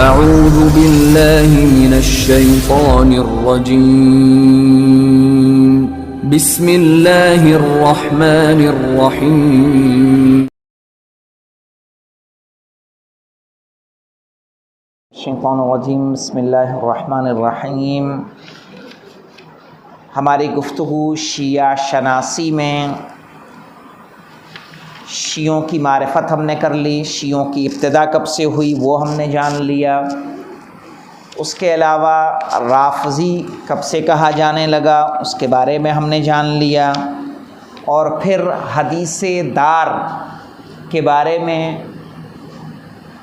أعوذ بالله من الشيطان الرجيم بسم الله الرحمن الرحيم الشیطان الرجیم بسم اللہ الرحمن الرحیم۔ ہماری گفتگو شیعہ شناسی میں شیعوں کی معرفت ہم نے کر لی، شیعوں کی ابتدا کب سے ہوئی وہ ہم نے جان لیا، اس کے علاوہ رافضی کب سے کہا جانے لگا اس کے بارے میں ہم نے جان لیا، اور پھر حدیث دار کے بارے میں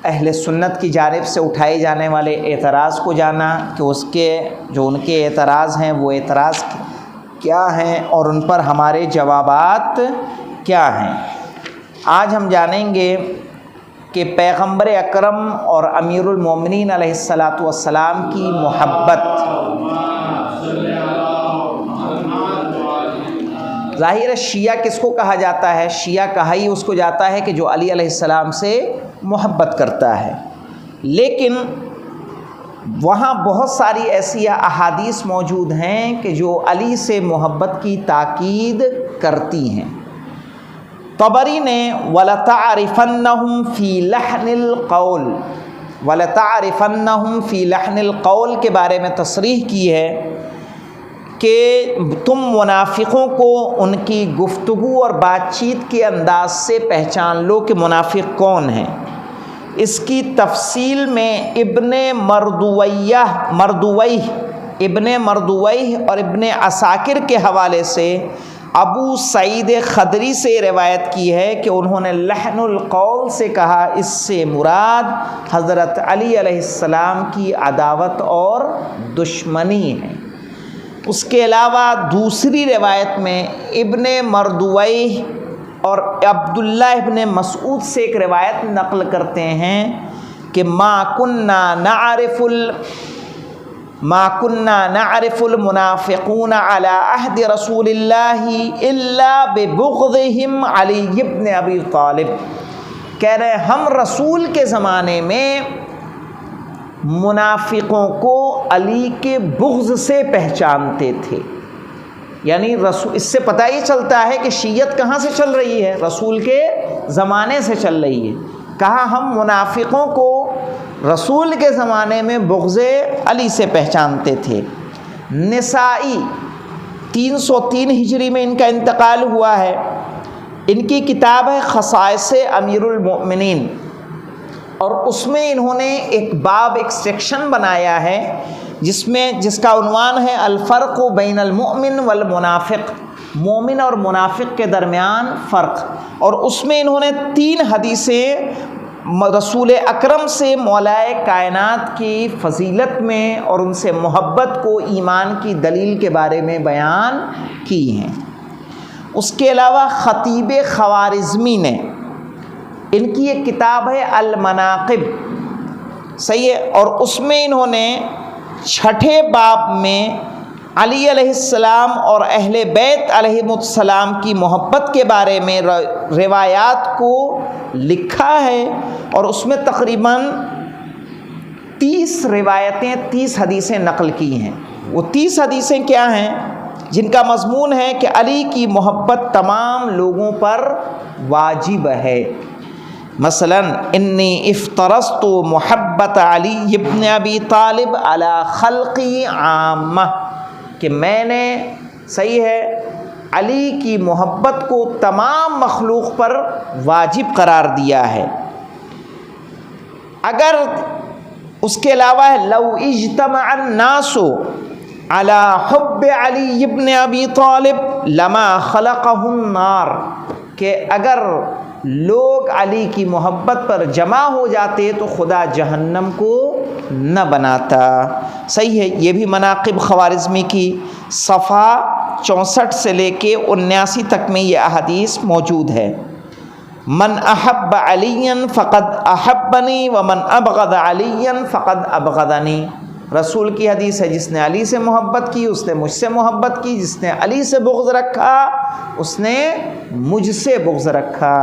اہل سنت کی جانب سے اٹھائے جانے والے اعتراض کو جانا کہ اس کے جو ان کے اعتراض ہیں وہ اعتراض کیا ہیں اور ان پر ہمارے جوابات کیا ہیں۔ آج ہم جانیں گے کہ پیغمبر اکرم اور امیر المومنین علیہ الصلاۃ والسلام کی محبت، ظاہر ہے شیعہ کس کو کہا جاتا ہے؟ شیعہ کہا ہی اس کو جاتا ہے کہ جو علی علیہ السلام سے محبت کرتا ہے، لیکن وہاں بہت ساری ایسی احادیث موجود ہیں کہ جو علی سے محبت کی تاکید کرتی ہیں۔ طبری نے وَلَتَعْرِفَنَّهُمْ فِي لَحْنِ الْقَوْلِ وَلَتَعْرِفَنَّهُمْ فِي لَحْنِ الْقَوْلِ کے بارے میں تصریح کی ہے کہ تم منافقوں کو ان کی گفتگو اور بات چیت کے انداز سے پہچان لو کہ منافق کون ہیں۔ اس کی تفصیل میں ابن مردویہ اور ابن عساکر کے حوالے سے ابو سعید خدری سے روایت کی ہے کہ انہوں نے لحن القول سے کہا اس سے مراد حضرت علی علیہ السلام کی عداوت اور دشمنی ہے۔ اس کے علاوہ دوسری روایت میں ابن مردویہ اور عبداللہ ابن مسعود سے ایک روایت نقل کرتے ہیں کہ ما كنا نعرف المنافقون على عهد رسول الله الا ببغضهم علی بن ابی طالب، کہہ رہے ہم رسول کے زمانے میں منافقوں کو علی کے بغض سے پہچانتے تھے۔ یعنی اس سے پتہ ہی چلتا ہے کہ شیعت کہاں سے چل رہی ہے، رسول کے زمانے سے چل رہی ہے۔ کہا ہم منافقوں کو رسول کے زمانے میں بغض علی سے پہچانتے تھے۔ نسائی 303 ہجری میں ان کا انتقال ہوا ہے۔ ان کی کتاب ہے خصائص امیر المؤمنین، اور اس میں انہوں نے ایک باب، ایک سیکشن بنایا ہے جس کا عنوان ہے الفرق بین المؤمن والمنافق، مومن اور منافق کے درمیان فرق، اور اس میں انہوں نے 3 حدیثیں رسول اکرم سے مولائے کائنات کی فضیلت میں اور ان سے محبت کو ایمان کی دلیل کے بارے میں بیان کی ہیں۔ اس کے علاوہ خطیب خوارزمی نے، ان کی ایک کتاب ہے المناقب، صحیح ہے، اور اس میں انہوں نے 6 باب میں علی علیہ السلام اور اہل بیت علیہم السلام کی محبت کے بارے میں روایات کو لکھا ہے، اور اس میں تقریباً 30 روایتیں 30 حدیثیں نقل کی ہیں۔ وہ 30 حدیثیں کیا ہیں؟ جن کا مضمون ہے کہ علی کی محبت تمام لوگوں پر واجب ہے۔ مثلا انی افترضت محبت علی ابن ابی طالب علی خلقی عامہ، کہ میں نے، صحیح ہے، علی کی محبت کو تمام مخلوق پر واجب قرار دیا ہے۔ اگر اس کے علاوہ ہے لو اجتمع الناس علی حب علی ابن ابی طالب لما خلقہ النار، کہ اگر لوگ علی کی محبت پر جمع ہو جاتے تو خدا جہنم کو نہ بناتا۔ صحیح ہے، یہ بھی مناقب خوارزمی کی صفحہ 64 سے لے کے 79 تک میں یہ احادیث موجود ہے۔ من احب علی فقد احبنی ومن ابغض علی فقد ابغضنی، رسول کی حدیث ہے جس نے علی سے محبت کی اس نے مجھ سے محبت کی، جس نے علی سے بغض رکھا اس نے مجھ سے بغض رکھا۔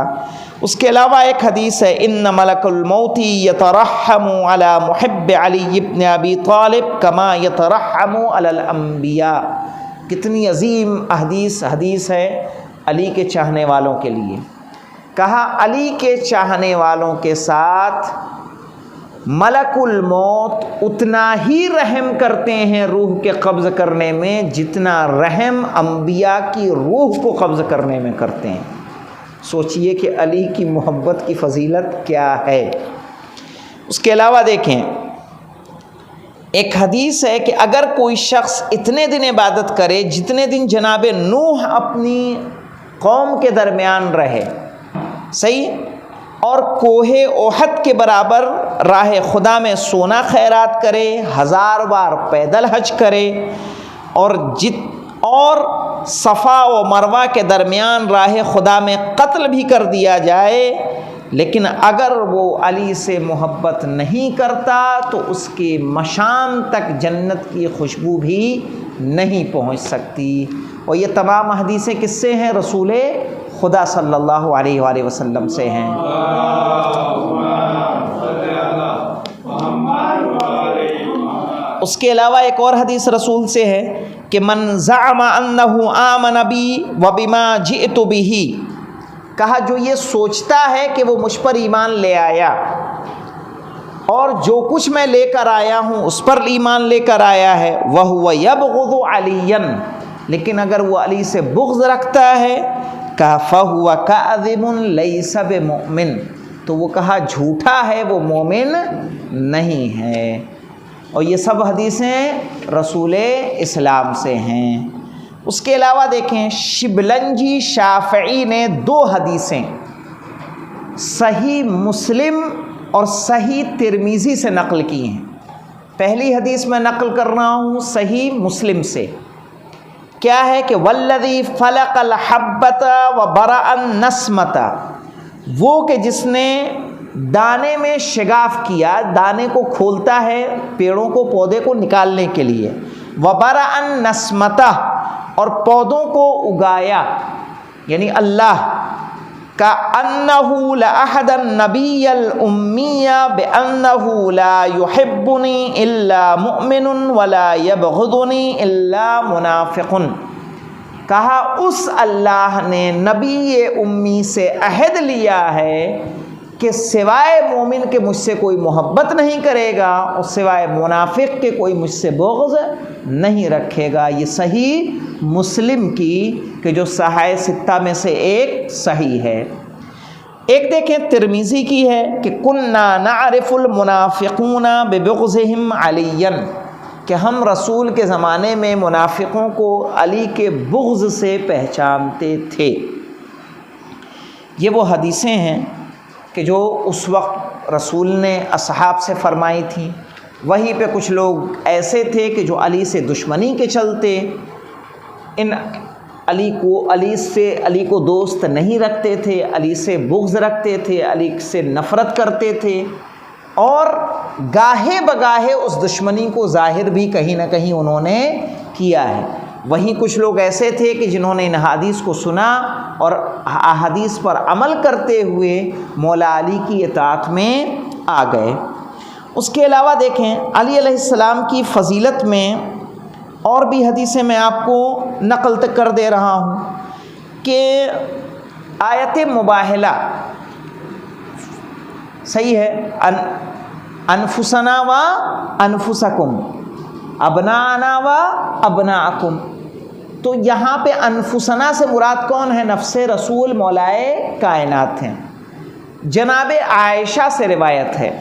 اس کے علاوہ ایک حدیث ہے ان ملک الموت یترحم علی محب علی ابن ابی طالب کما یترحم علی الانبیاء۔ کتنی عظیم حدیث ہے علی کے چاہنے والوں کے لیے۔ کہا علی کے چاہنے والوں کے ساتھ ملک الموت اتنا ہی رحم کرتے ہیں روح کے قبض کرنے میں جتنا رحم انبیاء کی روح کو قبض کرنے میں کرتے ہیں۔ سوچئے کہ علی کی محبت کی فضیلت کیا ہے۔ اس کے علاوہ دیکھیں ایک حدیث ہے کہ اگر کوئی شخص اتنے دن عبادت کرے جتنے دن جناب نوح اپنی قوم کے درمیان رہے، صحیح، اور کوہ احد کے برابر راہ خدا میں سونا خیرات کرے، 1000 بار پیدل حج کرے، اور صفا و مروہ کے درمیان راہ خدا میں قتل بھی کر دیا جائے، لیکن اگر وہ علی سے محبت نہیں کرتا تو اس کے مشام تک جنت کی خوشبو بھی نہیں پہنچ سکتی۔ اور یہ تمام حدیثیں کس سے ہیں؟ رسول خدا صلی اللہ علیہ وآلہ وسلم سے ہیں۔ اس کے علاوہ ایک اور حدیث رسول سے ہے کہ من زعم انہ آمن بی وبما جئت بہ، کہا جو یہ سوچتا ہے کہ وہ مجھ پر ایمان لے آیا اور جو کچھ میں لے کر آیا ہوں اس پر ایمان لے کر آیا ہے، وَهُوَ يَبْغُضُ عَلِيًّا، لیکن اگر وہ علی سے بغض رکھتا ہے، کہا فَهُوَ كَاذِبٌ لَيْسَ بِمُؤْمِن، تو وہ کہا جھوٹا ہے، وہ مومن نہیں ہے۔ اور یہ سب حدیثیں رسول اسلام سے ہیں۔ اس کے علاوہ دیکھیں شبلنجی شافعی نے 2 حدیثیں صحیح مسلم اور صحیح ترمذی سے نقل کی ہیں۔ پہلی حدیث میں نقل کر رہا ہوں صحیح مسلم سے، کیا ہے کہ والذی فلق الحبۃ وبرأ النسمۃ، وہ کہ جس نے دانے میں شگاف کیا، دانے کو کھولتا ہے پیڑوں کو، پودے کو نکالنے کے لیے، وبرأ النسمۃ، اور پودوں کو اگایا، یعنی اللہ کا انہ لأحد النبی الامی بانہ لا یحبنی الا مؤمن ولا یبغضنی الا منافق، کہا اس اللہ نے نبی امی سے عہد لیا ہے کہ سوائے مومن کے مجھ سے کوئی محبت نہیں کرے گا اور سوائے منافق کے کوئی مجھ سے بغض نہیں رکھے گا۔ یہ صحیح مسلم کی کہ جو صحاح ستہ میں سے ایک صحیح ہے۔ ایک دیکھیں ترمذی کی ہے کہ کنا نعرف المنافقون ببغضهم علیًا، کہ ہم رسول کے زمانے میں منافقوں کو علی کے بغض سے پہچانتے تھے۔ یہ وہ حدیثیں ہیں کہ جو اس وقت رسول نے اصحاب سے فرمائی تھیں۔ وہیں پہ کچھ لوگ ایسے تھے کہ جو علی سے دشمنی کے چلتے علی کو دوست نہیں رکھتے تھے، علی سے بغض رکھتے تھے، علی سے نفرت کرتے تھے، اور گاہے بگاہے اس دشمنی کو ظاہر بھی کہیں نہ کہیں انہوں نے کیا ہے۔ وہیں کچھ لوگ ایسے تھے کہ جنہوں نے ان حدیث کو سنا اور احادیث پر عمل کرتے ہوئے مولا علی کی اطاعت میں آ گئے۔ اس کے علاوہ دیکھیں علی علیہ السلام کی فضیلت میں اور بھی حدیثیں میں آپ کو نقل کر دے رہا ہوں کہ آیت مباہلہ صحیح ہے، انفسنا و انفسکم ابنانا و ابناکم، تو یہاں پہ انفسنا سے مراد کون ہے؟ نفس رسول مولائے کائنات ہیں۔ جناب عائشہ سے روایت ہے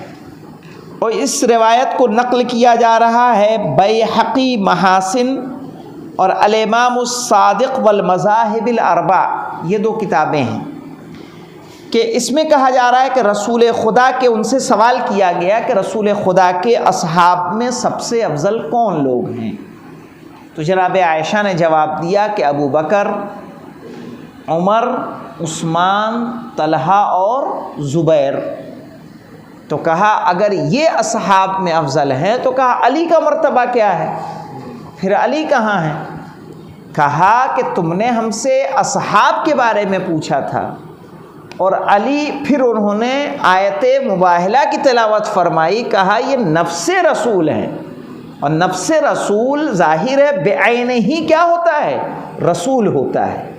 اور اس روایت کو نقل کیا جا رہا ہے بیہقی محاسن اور الامام الصادق والمذاہب الاربع، یہ 2 کتابیں ہیں، کہ اس میں کہا جا رہا ہے کہ رسول خدا کے ان سے سوال کیا گیا کہ رسول خدا کے اصحاب میں سب سے افضل کون لوگ ہیں؟ تو جناب عائشہ نے جواب دیا کہ ابو بکر، عمر، عثمان، طلحہ اور زبیر۔ تو کہا اگر یہ اصحاب میں افضل ہیں تو کہا علی کا مرتبہ کیا ہے، پھر علی کہاں ہے؟ کہا کہ تم نے ہم سے اصحاب کے بارے میں پوچھا تھا اور علی، پھر انہوں نے آیت مباہلہ کی تلاوت فرمائی، کہا یہ نفس رسول ہیں، اور نفس رسول ظاہر ہے بعین ہی کیا ہوتا ہے، رسول ہوتا ہے،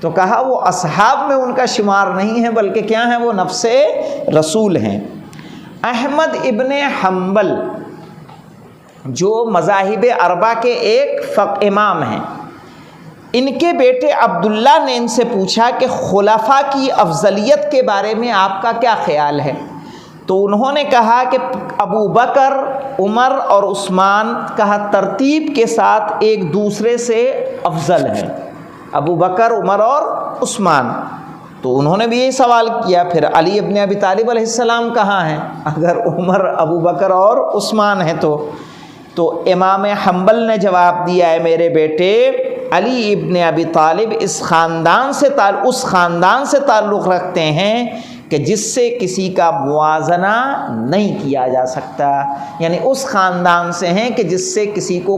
تو کہا وہ اصحاب میں ان کا شمار نہیں ہے بلکہ کیا ہیں، وہ نفس رسول ہیں۔ احمد ابن حنبل جو مذاہب اربعہ کے ایک امام ہیں، ان کے بیٹے عبداللہ نے ان سے پوچھا کہ خلفاء کی افضلیت کے بارے میں آپ کا کیا خیال ہے؟ تو انہوں نے کہا کہ ابو بکر، عمر اور عثمان کہا ترتیب کے ساتھ ایک دوسرے سے افضل ہیں، ابو بکر، عمر اور عثمان۔ تو انہوں نے بھی یہی سوال کیا پھر علی ابن ابی طالب علیہ السلام کہاں ہیں اگر عمر، ابو بکر اور عثمان ہیں؟ تو امام حنبل نے جواب دیا ہے میرے بیٹے، علی ابن ابی طالب اس خاندان سے تعلق رکھتے ہیں کہ جس سے کسی کا موازنہ نہیں کیا جا سکتا، یعنی اس خاندان سے ہیں کہ جس سے کسی کو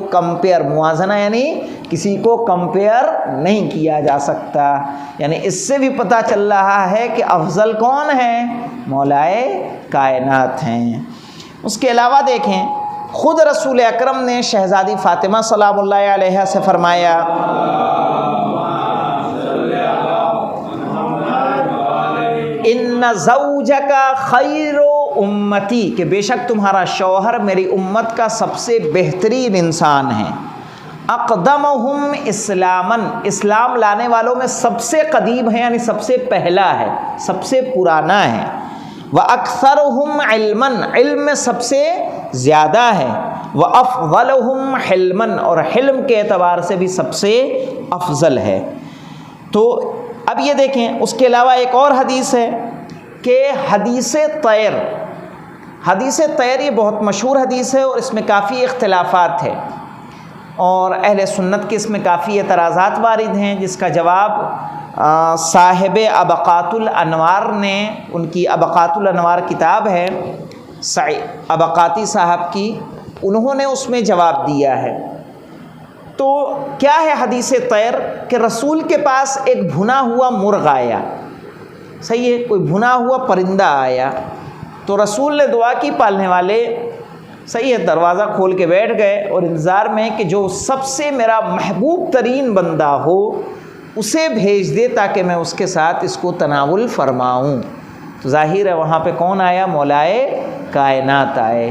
موازنہ یعنی کسی کو کمپیئر نہیں کیا جا سکتا۔ یعنی اس سے بھی پتہ چل رہا ہے کہ افضل کون ہے، مولائے کائنات ہیں۔ اس کے علاوہ دیکھیں خود رسول اکرم نے شہزادی فاطمہ سلام اللہ علیہا سے فرمایا، ان زوجک خیر امتی، کہ بے شک تمہارا شوہر میری امت کا سب سے بہترین انسان ہے، اقدمہم اسلاماً، اسلام لانے والوں میں سب سے قدیم ہے، یعنی سب سے پہلا ہے، سب سے پرانا ہے، وَأَكْثَرُهُمْ عِلْمًا، علم میں سب سے زیادہ ہے، وَأَفْضَلُهُمْ حِلْمًا، اور حلم کے اعتبار سے بھی سب سے افضل ہے۔ تو اب یہ دیکھیں اس کے علاوہ ایک اور حدیث ہے کہ حدیث طیر یہ بہت مشہور حدیث ہے اور اس میں کافی اختلافات ہیں اور اہل سنت کے اس میں کافی اعتراضات وارد ہیں، جس کا جواب صاحب ابقات الانوار نے، ان کی ابقات الانوار کتاب ہے ابقاتی صاحب کی، انہوں نے اس میں جواب دیا ہے۔ تو کیا ہے حدیث طیر؟ کہ رسول کے پاس ایک بھنا ہوا مرغ آیا، صحیح ہے، کوئی بھنا ہوا پرندہ آیا، تو رسول نے دعا کی، پالنے والے صحیح ہے دروازہ کھول کے بیٹھ گئے اور انتظار میں کہ جو سب سے میرا محبوب ترین بندہ ہو اسے بھیج دے تاکہ میں اس کے ساتھ اس کو تناول فرماؤں۔ تو ظاہر ہے وہاں پہ کون آیا؟ مولائے کائنات آئے۔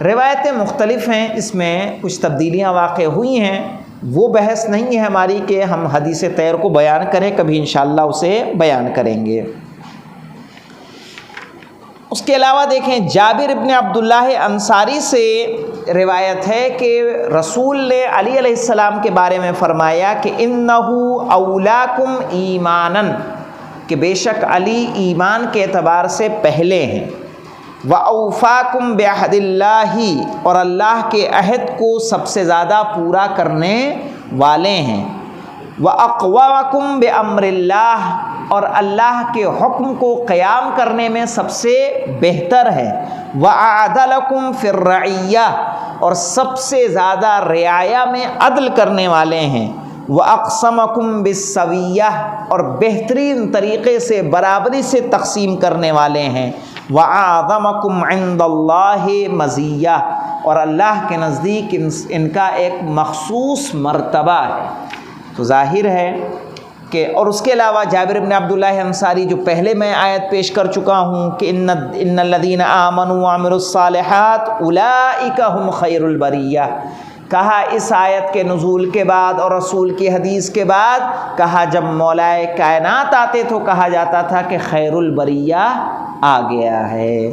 روایتیں مختلف ہیں، اس میں کچھ تبدیلیاں واقع ہوئی ہیں، وہ بحث نہیں ہے ہماری کہ ہم حدیث طیر کو بیان کریں، کبھی انشاءاللہ اسے بیان کریں گے۔ اس کے علاوہ دیکھیں جابر ابن عبداللہ انصاری سے روایت ہے کہ رسول نے علی علیہ السلام کے بارے میں فرمایا کہ انہو اولاکم ایماناً، کہ بے شک علی ایمان کے اعتبار سے پہلے ہیں، وَأَوْفَاكُمْ بِعَهْدِ اللَّهِ، اور اللہ کے عہد کو سب سے زیادہ پورا کرنے والے ہیں، وَأَقْوَمَكُمْ بِأَمْرِ اللَّهِ، اور اللہ کے حکم کو قیام کرنے میں سب سے بہتر ہے، وَأَعْدَلَكُمْ فِي الرَّعِيَّةِ، اور سب سے زیادہ رعایا میں عدل کرنے والے ہیں، وَأَقْسَمَكُمْ بِالسَّوِيَّةِ، اور بہترین طریقے سے برابری سے تقسیم کرنے والے ہیں، وَأَعْظَمَكُمْ عِنْدَ اللَّهِ مَزِيَّةً، اور اللہ کے نزدیک ان کا ایک مخصوص مرتبہ ہے۔ تو ظاہر ہے کہ، اور اس کے علاوہ جابر بن عبداللہ انصاری جو پہلے میں آیت پیش کر چکا ہوں کہ ان الذین آمنوا وعملوا الصالحات اولئک هم خیر البریہ، کہا اس آیت کے نزول کے بعد اور رسول کی حدیث کے بعد، کہا جب مولائے کائنات آتے تو کہا جاتا تھا کہ خیر البریہ آ گیا ہے۔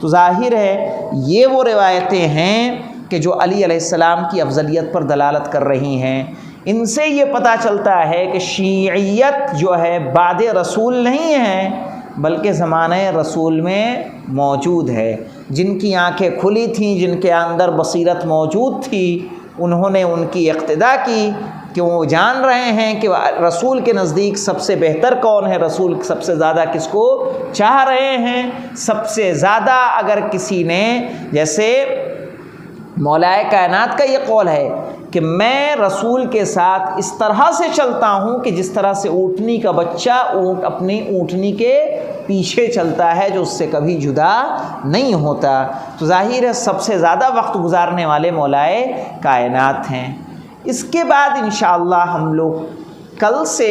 تو ظاہر ہے یہ وہ روایتیں ہیں کہ جو علی علیہ السلام کی افضلیت پر دلالت کر رہی ہیں۔ ان سے یہ پتہ چلتا ہے کہ شیعیت جو ہے بعد رسول نہیں ہے بلکہ زمانہ رسول میں موجود ہے۔ جن کی آنکھیں کھلی تھیں، جن کے اندر بصیرت موجود تھی، انہوں نے ان کی اقتداء کی، کہ وہ جان رہے ہیں کہ رسول کے نزدیک سب سے بہتر کون ہے، رسول سب سے زیادہ کس کو چاہ رہے ہیں. سب سے زیادہ اگر کسی نے، جیسے مولائے کائنات کا یہ قول ہے کہ میں رسول کے ساتھ اس طرح سے چلتا ہوں کہ جس طرح سے اونٹنی کا بچہ اپنی اونٹنی کے پیچھے چلتا ہے، جو اس سے کبھی جدا نہیں ہوتا. تو ظاہر ہے سب سے زیادہ وقت گزارنے والے مولائے کائنات ہیں. اس کے بعد انشاءاللہ ہم لوگ کل سے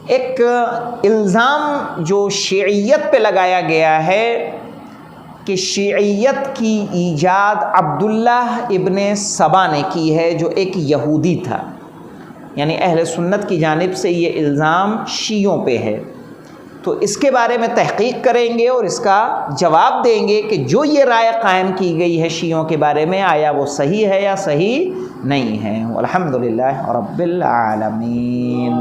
ایک الزام جو شیعیت پہ لگایا گیا ہے کہ شیعیت کی ایجاد عبداللہ ابن سبا نے کی ہے، جو ایک یہودی تھا. یعنی اہل سنت کی جانب سے یہ الزام شیعوں پہ ہے. تو اس کے بارے میں تحقیق کریں گے اور اس کا جواب دیں گے کہ جو یہ رائے قائم کی گئی ہے شیعوں کے بارے میں، آیا وہ صحیح ہے یا صحیح نہیں ہے. الحمدللہ رب العالمین.